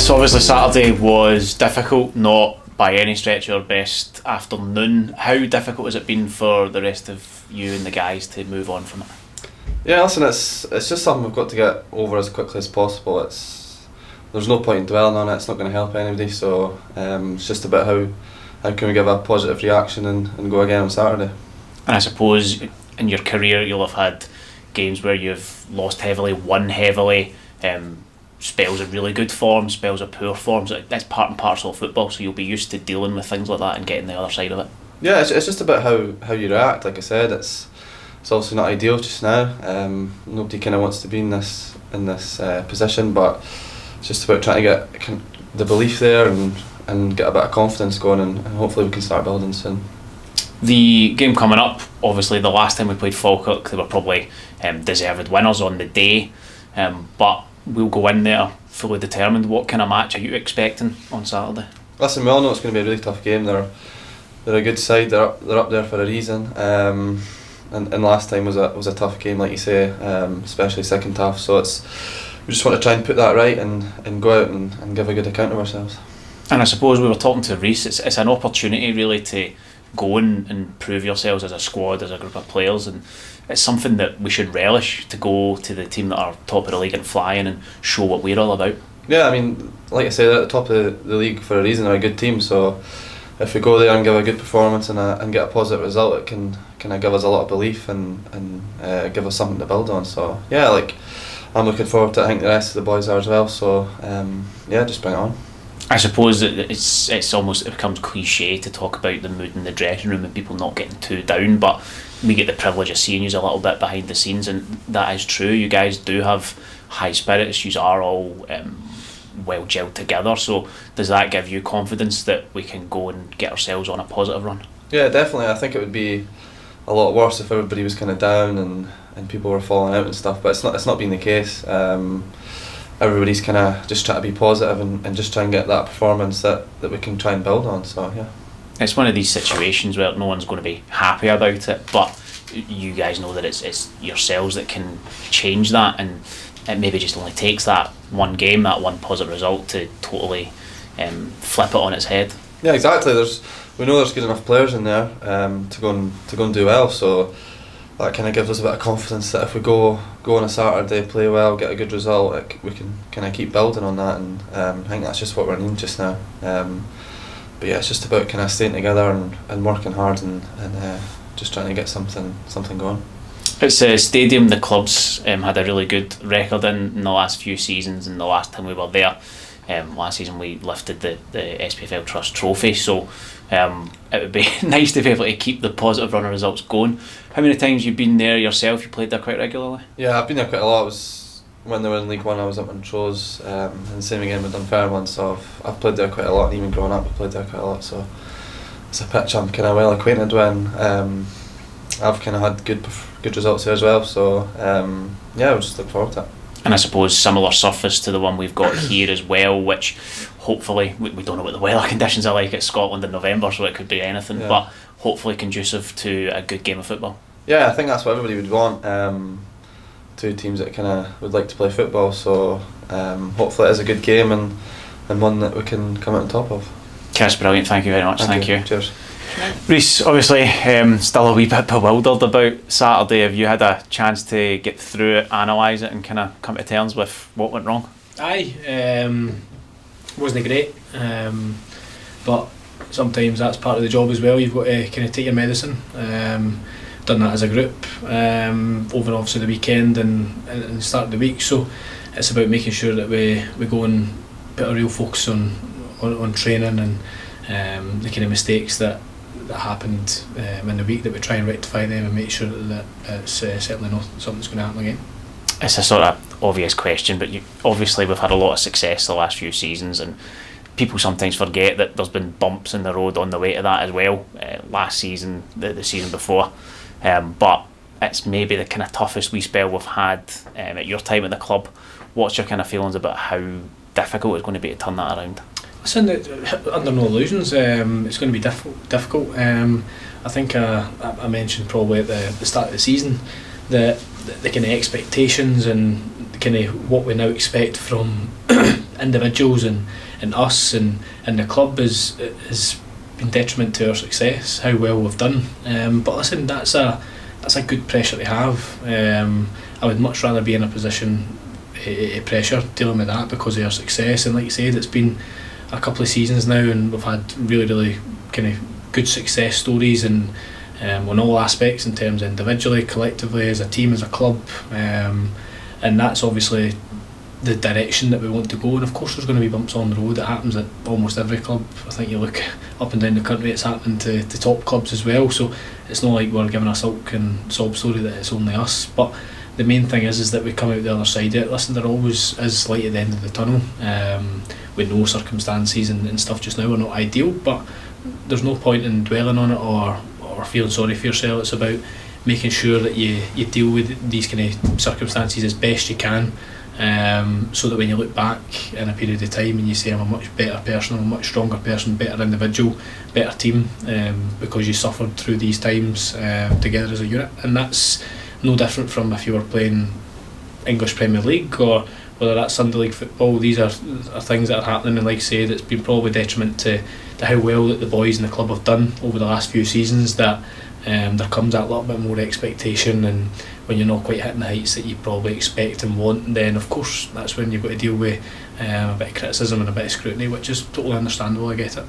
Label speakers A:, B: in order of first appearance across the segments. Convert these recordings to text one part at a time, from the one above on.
A: So obviously Saturday was difficult, not by any stretch of your best afternoon. How difficult has it been for the rest of you and the guys to move on from it?
B: Yeah, listen, it's just something we've got to get over as quickly as possible. There's no point in dwelling on it. It's not going to help anybody. So it's just about how can we give a positive reaction and go again on Saturday.
A: And I suppose in your career you'll have had games where you've lost heavily, won heavily, spells of really good form, spells of poor form. So that's part and parcel of football, so you'll be used to dealing with things like that and getting the other side of it.
B: Yeah, it's just about how you react. Like I said, it's obviously not ideal just now. Nobody kind of wants to be in this position, but it's just about trying to get the belief there and get a bit of confidence going, and hopefully we can start building soon.
A: The game coming up, obviously the last time we played Falkirk, they were probably deserved winners on the day, but we'll go in there fully determined. What kind of match are you expecting on Saturday?
B: Listen, we all know it's going to be a really tough game. They're a good side. They're up there for a reason. And last time was a tough game, like you say, especially second half. So we just want to try and put that right and go out and give a good account of ourselves.
A: And I suppose we were talking to Rhys. It's an opportunity really to go and prove yourselves as a squad, as a group of players, and it's something that we should relish, to go to the team that are top of the league and flying and show what we're all about.
B: Yeah, I mean, like I said, at the top of the league for a reason. They're a good team, so if we go there and give a good performance and get a positive result, it can give us a lot of belief and give us something to build on. So yeah, I'm looking forward to it. I think the rest of the boys are as well. So yeah, just bring it on.
A: I suppose it becomes cliche to talk about the mood in the dressing room and people not getting too down, but we get the privilege of seeing you a little bit behind the scenes, and that is true. You guys do have high spirits. You are all well gelled together. So does that give you confidence that we can go and get ourselves on a positive run?
B: Yeah, definitely. I think it would be a lot worse if everybody was kind of down and people were falling out and stuff, but it's not been the case. Everybody's kind of just trying to be positive and just try and get that performance that we can try and build on. So yeah,
A: it's one of these situations where no one's going to be happy about it, but you guys know that it's yourselves that can change that, and it maybe just only takes that one game, that one positive result, to totally flip it on its head.
B: Yeah, exactly. We know there's good enough players in there to go and do well. So that kind of gives us a bit of confidence that if we go on a Saturday, play well, get a good result, we can kind of keep building on that, and I think that's just what we're needing just now. But yeah, it's just about kind of staying together and working hard and just trying to get something going.
A: It's a stadium the club's had a really good record in the last few seasons, and the last time we were there, last season we lifted the SPFL Trust trophy, so it would be nice to be able to keep the positive run of results going. How many times you've been there yourself? You played there quite regularly?
B: Yeah, I've been there quite a lot. It was when they were in League One, I was up in Montrose, and same again with Dunfermline, so I've played there quite a lot, and even growing up I've played there quite a lot, so it's a pitch I'm kind of well acquainted with. I've kind of had good results here as well, so yeah, we'll just look forward to it.
A: And I suppose similar surface to the one we've got here as well, which hopefully, we don't know what the weather conditions are like at Scotland in November, so it could be anything, yeah, but hopefully conducive to a good game of football.
B: Yeah, I think that's what everybody would want. Two teams that kind of would like to play football, so hopefully it is a good game and one that we can come out on top of.
A: That's brilliant, thank you very much. Thank you.
B: Cheers.
A: Rhys, obviously still a wee bit bewildered about Saturday. Have you had a chance to get through it, analyse it and kind of come to terms with what went wrong?
C: Aye, wasn't great, but sometimes that's part of the job as well. You've got to kind of take your medicine. Done that as a group over obviously the weekend and start of the week, so it's about making sure that we go and put a real focus on training and the kind of mistakes that happened in the week, that we try and rectify them and make sure that it's certainly not something that's going to happen again.
A: It's a sort of obvious question, but obviously we've had a lot of success the last few seasons, and people sometimes forget that there's been bumps in the road on the way to that as well. Last season, the season before, but it's maybe the kind of toughest wee spell we've had at your time at the club. What's your kind of feelings about how difficult it's going to be to turn that around?
C: Listen, under no illusions, it's going to be difficult. I think I mentioned probably at the start of the season that the kind of expectations and the kind of what we now expect from individuals and us and the club has been detriment to our success, how well we've done. But listen, that's a good pressure to have. I would much rather be in a position of pressure dealing with that because of our success. And like you said, it's been a couple of seasons now, and we've had really kind of good success stories and on all aspects, in terms of individually, collectively, as a team, as a club, and that's obviously the direction that we want to go. And of course there's going to be bumps on the road. It happens at almost every club. I think you look up and down the country, it's happening to top clubs as well, so it's not like we're giving a sulk and sob story that it's only us. But the main thing is that we come out the other side of it. Listen, there always is light at the end of the tunnel. We know circumstances and stuff just now are not ideal, but there's no point in dwelling on it or feeling sorry for yourself. It's about making sure that you deal with these kind of circumstances as best you can, so that when you look back in a period of time and you say I'm a much better person, I'm a much stronger person, better individual, better team, because you suffered through these times together as a unit. And that's no different from if you were playing English Premier League or whether that's Sunday League football. These are things that are happening, and like I say, it's been probably detriment to how well that the boys in the club have done over the last few seasons, that there comes that little bit more expectation, and when you're not quite hitting the heights that you probably expect and want, then of course that's when you've got to deal with a bit of criticism and a bit of scrutiny, which is totally understandable. I get it.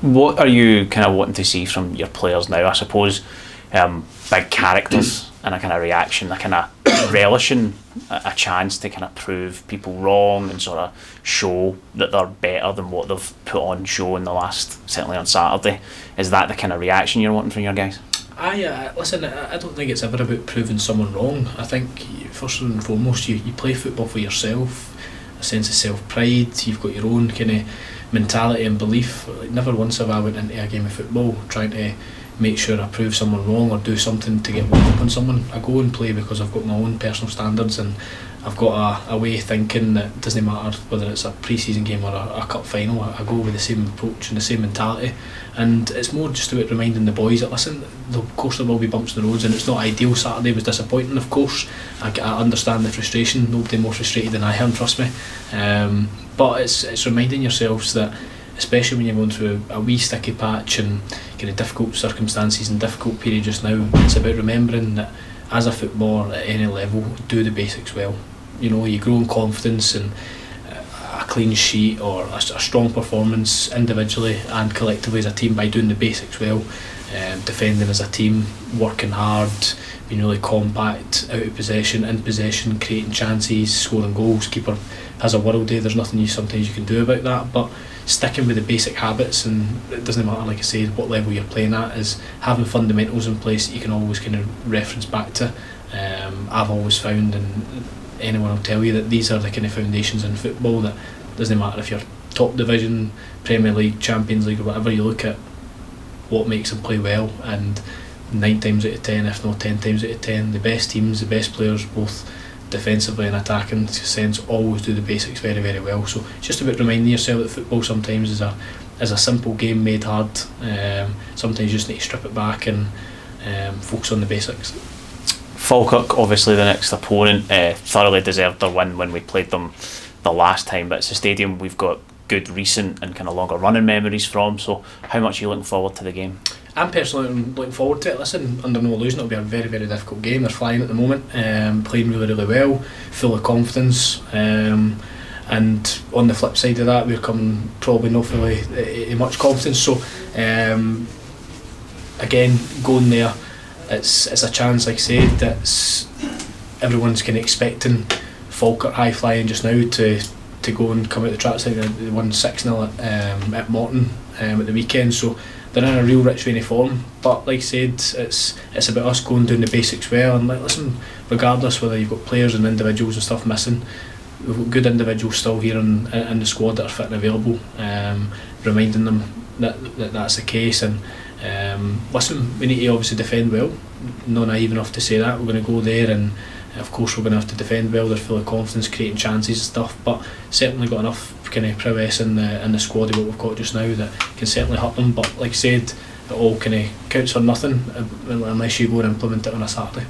A: What are you kind of wanting to see from your players now? I suppose big characters and a kind of reaction, a kind of relishing a chance to kind of prove people wrong and sort of show that they're better than what they've put on show in the last, certainly on Saturday. Is that the kind of reaction you're wanting from your guys?
C: Listen, I don't think it's ever about proving someone wrong. I think first and foremost you play football for yourself, a sense of self-pride. You've got your own kind of mentality and belief. Never once have I went into a game of football trying to make sure I prove someone wrong or do something to get one up on someone. I go and play because I've got my own personal standards, and I've got a way of thinking that doesn't matter whether it's a pre-season game or a cup final. I go with the same approach and the same mentality, and it's more just about reminding the boys that listen, of course there will be bumps in the roads and it's not ideal. Saturday was disappointing, of course. I understand the frustration. Nobody more frustrated than I am, trust me, but it's reminding yourselves that, especially when you're going through a wee sticky patch and kind of difficult circumstances and difficult period just now, it's about remembering that as a footballer at any level, do the basics well. You know, you grow in confidence, and a clean sheet or a strong performance individually and collectively as a team by doing the basics well, defending as a team, working hard, being really compact, out of possession, in possession, creating chances, scoring goals. Keeper has a world day. There's nothing sometimes you can do about that, but sticking with the basic habits, and it doesn't matter, like I said, what level you're playing at, is having fundamentals in place that you can always kind of reference back to. I've always found, and anyone will tell you, that these are the kind of foundations in football, that doesn't matter if you're top division, Premier League, Champions League or whatever, you look at what makes them play well, and 9 times out of 10, if not 10 times out of 10, the best teams, the best players, both defensively and attacking sense, always do the basics very, very well. So it's just about reminding yourself that football sometimes is a simple game made hard. Sometimes you just need to strip it back and focus on the basics.
A: Falkirk, obviously the next opponent, thoroughly deserved their win when we played them the last time, but it's a stadium we've got good recent and kind of longer running memories from, so how much are you looking forward to the game?
C: I'm personally looking forward to it. Listen, under no illusion it'll be a very, very difficult game. They're flying at the moment, playing really, really well, full of confidence, and on the flip side of that we're coming probably not fully much confidence, so again, going there, it's a chance, like I said, that everyone's kind of expecting Falkirk high flying just now to go and come out the track. They won 6-0 at Morton at the weekend, so they're in a real rich vein of form. But like I said, it's about us going doing the basics well, and listen, regardless whether you've got players and individuals and stuff missing, we've got good individuals still here in the squad that are fit and available, reminding them that that's the case. And listen, we need to obviously defend well, not naive enough to say that we're going to go there and of course we're going to have to defend well. They're full of confidence, creating chances and stuff, but certainly got enough kind of prowess in the squad of what we've got just now that can certainly hurt them. But like I said, it all kind of counts for nothing unless you go and implement it on a Saturday.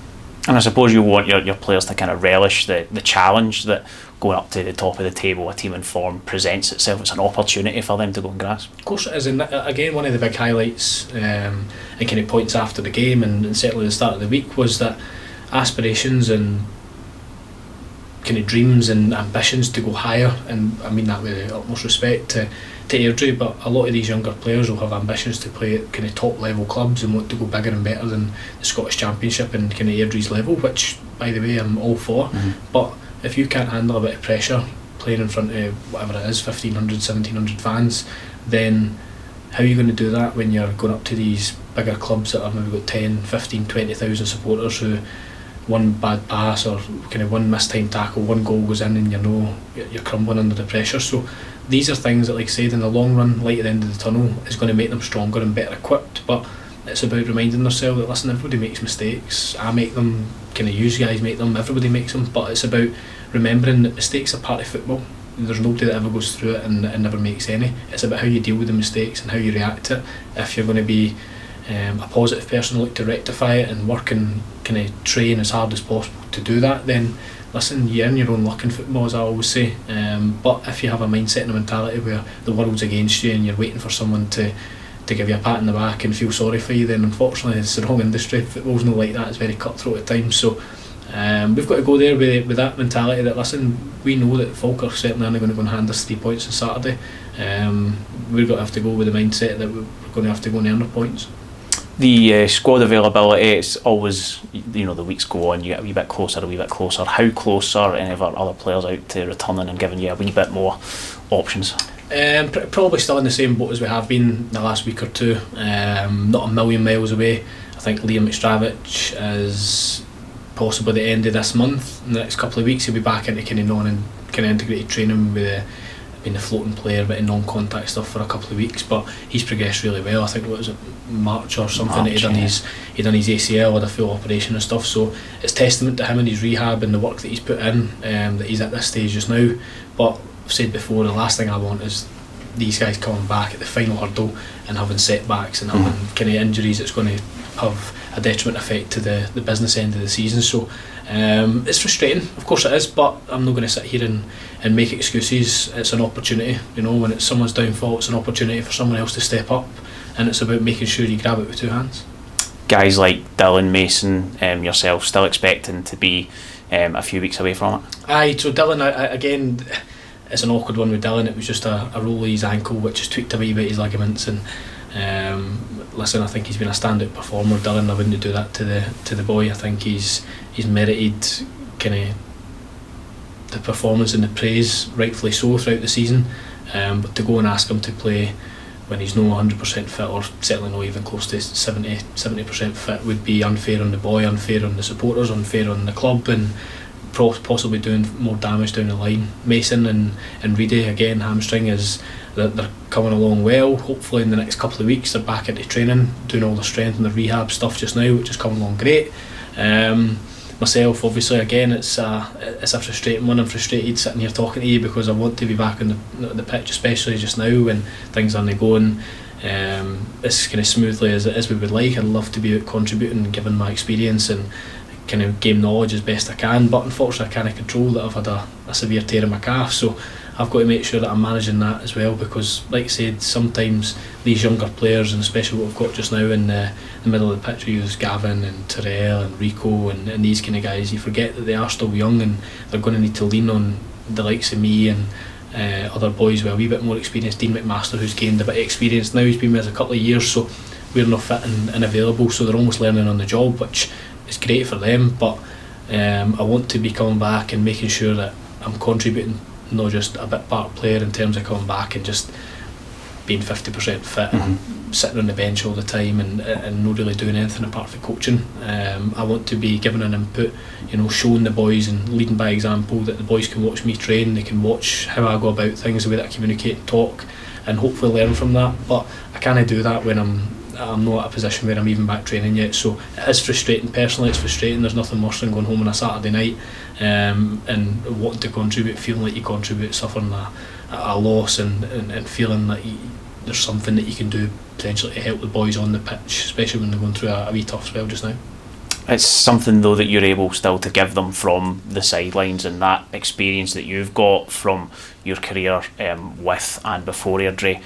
A: And I suppose you want your players to kind of relish the challenge that going up to the top of the table, a team in form, presents itself. It's an opportunity for them to go and grasp.
C: Of course it is, and again, one of the big highlights and kind of points after the game, and certainly the start of the week, was that aspirations and kind of dreams and ambitions to go higher, and I mean that with the utmost respect to Airdrie, but a lot of these younger players will have ambitions to play at kind of top level clubs and want to go bigger and better than the Scottish Championship and kind of Airdrie's level, which by the way I'm all for. But if you can't handle a bit of pressure playing in front of whatever it is, 1,500, 1,700 fans, then how are you going to do that when you're going up to these bigger clubs that have maybe got 10, 15, 20,000 supporters who one bad pass or kind of one missed time tackle, one goal goes in and you're crumbling under the pressure. So these are things that, like I said, in the long run, light at the end of the tunnel, is going to make them stronger and better equipped. But it's about reminding themselves that, listen, everybody makes mistakes. I make them, kind of you guys make them, everybody makes them. But it's about remembering that mistakes are part of football. There's nobody that ever goes through it and never makes any. It's about how you deal with the mistakes and how you react to it. If you're going to be a positive person, look to rectify it and work and kind of train as hard as possible to do that, then listen, you're in your own luck in football, as I always say. But if you have a mindset and a mentality where the world's against you and you're waiting for someone to give you a pat in the back and feel sorry for you, then unfortunately it's the wrong industry. Football's not like that, it's very cutthroat at times. So we've got to go there with that mentality that, listen, we know that Falkirk certainly aren't going to go and hand us 3 points on Saturday. We've got to have to go with the mindset that we're going to have to go and earn our points.
A: The squad availability, it's always, the weeks go on, you get a wee bit closer. How close are any of our other players out to returning and giving you a wee bit more options?
C: Probably still in the same boat as we have been the last week or two. Not a million miles away. I think Liam McCabe is possibly the end of this month. In the next couple of weeks he'll be back into kind of integrated training with being a floating player, a bit of non-contact stuff for a couple of weeks, but he's progressed really well. I think it was March or something that he done his ACL, had a full operation and stuff, so it's testament to him and his rehab and the work that he's put in, that he's at this stage just now. But I've said before, the last thing I want is these guys coming back at the final hurdle and having setbacks and having kind of injuries that's going to have a detriment effect to the business end of the season. So it's frustrating, of course it is, but I'm not going to sit here and make excuses. It's an opportunity, when it's someone's downfall, it's an opportunity for someone else to step up, and it's about making sure you grab it with 2 hands. Guys
A: like Dylan, Mason, yourself, still expecting to be a few weeks away from it?
C: Aye, so Dylan, again, it's an awkward one with Dylan. It was just a roll of his ankle which has tweaked a wee bit his ligaments, and listen, I think he's been a standout performer, Dylan. I wouldn't do that to the boy. I think he's merited kind of the performance and the praise, rightfully so, throughout the season. But to go and ask him to play when he's not 100% fit, or certainly not even close to 70% fit, would be unfair on the boy, unfair on the supporters, unfair on the club, and possibly doing more damage down the line. Mason and Reedy, again, hamstring, is that they're coming along well. Hopefully in the next couple of weeks they're back into training, doing all the strength and the rehab stuff just now, which is coming along great. Myself, obviously, again, it's a frustrating one. I'm frustrated sitting here talking to you because I want to be back on the pitch, especially just now when things aren't going as kind of smoothly as we would like. I'd love to be out contributing and giving my experience and kind of game knowledge as best I can, but unfortunately I can't control that I've had a severe tear in my calf, so I've got to make sure that I'm managing that as well, because like I said, sometimes these younger players, and especially what we've got just now in the middle of the pitch, we use Gavin and Terrell and Rico and these kind of guys, you forget that they are still young and they're going to need to lean on the likes of me and other boys with a wee bit more experience. Dean McMaster, who's gained a bit of experience now, he's been with us a couple of years, so we're not fit and available, so they're almost learning on the job, which is great for them. But I want to be coming back and making sure that I'm contributing, not just a bit part player in terms of coming back and just being 50% fit and sitting on the bench all the time and not really doing anything apart from coaching. I want to be giving an input, showing the boys and leading by example, that the boys can watch me train, they can watch how I go about things, the way that I communicate and talk, and hopefully learn from that. But I can't do that when I'm not at a position where I'm even back training yet, so it is frustrating. Personally, it's frustrating. There's nothing worse than going home on a Saturday night and wanting to contribute, feeling like you contribute, suffering a loss and feeling like there's something that you can do potentially to help the boys on the pitch, especially when they're going through a wee tough spell just now.
A: It's something though that you're able still to give them from the sidelines, and that experience that you've got from your career with and before Airdrie,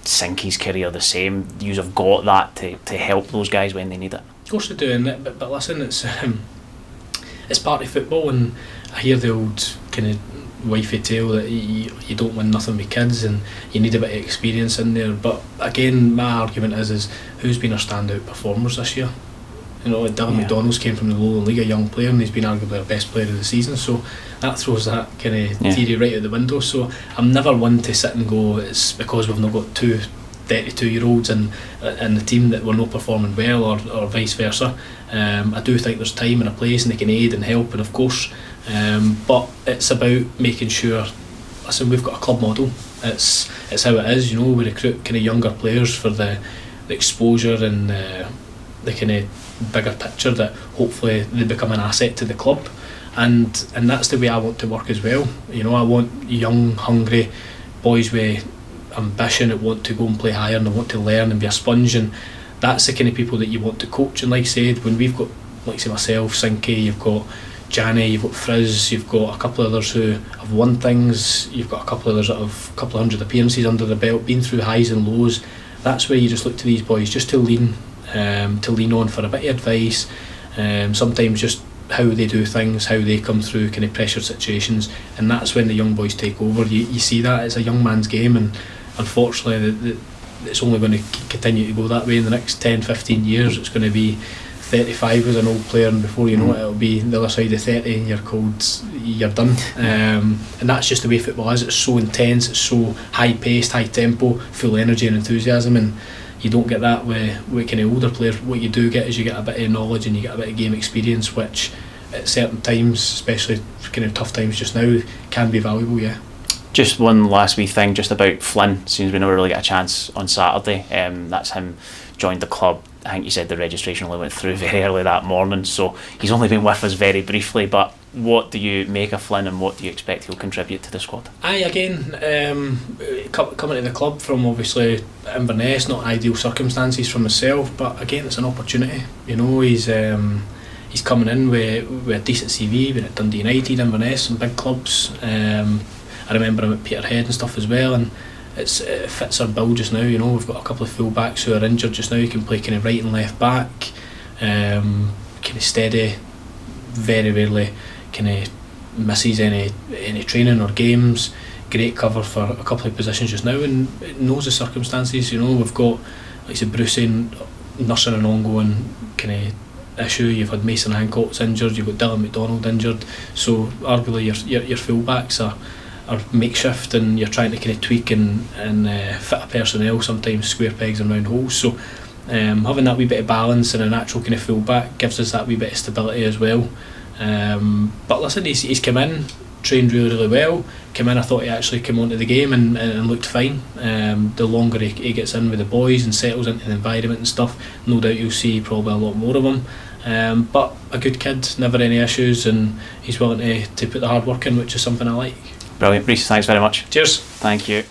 A: Sinky's career the same. You have got that to help those guys when they need it.
C: Of course they do, but listen, it's part of football, and I hear the old kind of wifey tale that you don't win nothing with kids, and you need a bit of experience in there. But again, my argument is who's been our standout performers this year? You know, Dylan McDonald's came from the Lowland League, a young player, and he's been arguably our best player of the season, so that throws that kind of theory right out the window. So I'm never one to sit and go, it's because we've not got two 32-year-olds in the team that we're not performing well, or vice versa. I do think there's time and a place, and they can aid and help, and of course, but it's about making sure, listen, we've got a club model, it's how it is, you know, we recruit kind of younger players for the exposure and the kind of bigger picture, that hopefully they become an asset to the club, and that's the way I want to work as well. You know, I want young, hungry boys with ambition that want to go and play higher, and they want to learn and be a sponge, and that's the kind of people that you want to coach. And like I said, when we've got, like say myself, Sinky, you've got Janny, you've got Rhys, you've got a couple of others who have won things, you've got a couple of others that have a couple of hundred appearances under the belt, been through highs and lows. That's where you just look to these boys just to lean on for a bit of advice, sometimes just how they do things, how they come through kind of pressure situations, and that's when the young boys take over. You see that it's a young man's game, and unfortunately it's only going to continue to go that way in the next 10-15 years. It's going to be 35 as an old player, and before you know it, it'll be the other side of 30, you're done. And that's just the way football is. It's so intense, it's so high paced, high tempo, full energy and enthusiasm, and you don't get that with kind of older players. What you do get is you get a bit of knowledge and you get a bit of game experience, which at certain times, especially kind of tough times just now, can be valuable.
A: Just one last wee thing just about Flynn. Seems we never really get a chance on Saturday. That's him joined the club. I think you said the registration only went through very early that morning, so he's only been with us very briefly. But what do you make of Flynn, and what do you expect he'll contribute to the squad?
C: Again, coming to the club from obviously Inverness, not ideal circumstances for myself, but again it's an opportunity. You know, he's coming in with a decent CV, been at Dundee United, Inverness, and big clubs. I remember him at Peterhead and stuff as well, and it fits our bill just now. You know, we've got a couple of full backs who are injured just now. You can play kind of right and left back, kind of steady, very rarely kind of misses any training or games. Great cover for a couple of positions just now, and it knows the circumstances. You know, we've got, like I said, Bruce nursing an ongoing kind of issue. You've had Mason Hancock's injured, you've got Dylan McDonald injured, so arguably your full backs are makeshift, and you're trying to kind of tweak and fit a personnel, sometimes square pegs and round holes. So having that wee bit of balance and a natural kind of full back gives us that wee bit of stability as well. But listen, he's come in, trained really well, came in, I thought he actually came onto the game and looked fine. The longer he gets in with the boys and settles into the environment and stuff, no doubt you'll see probably a lot more of him. But a good kid, never any issues, and he's willing to put the hard work in, which is something I like.
A: Brilliant. Rhys, thanks very much.
C: Cheers.
A: Thank you.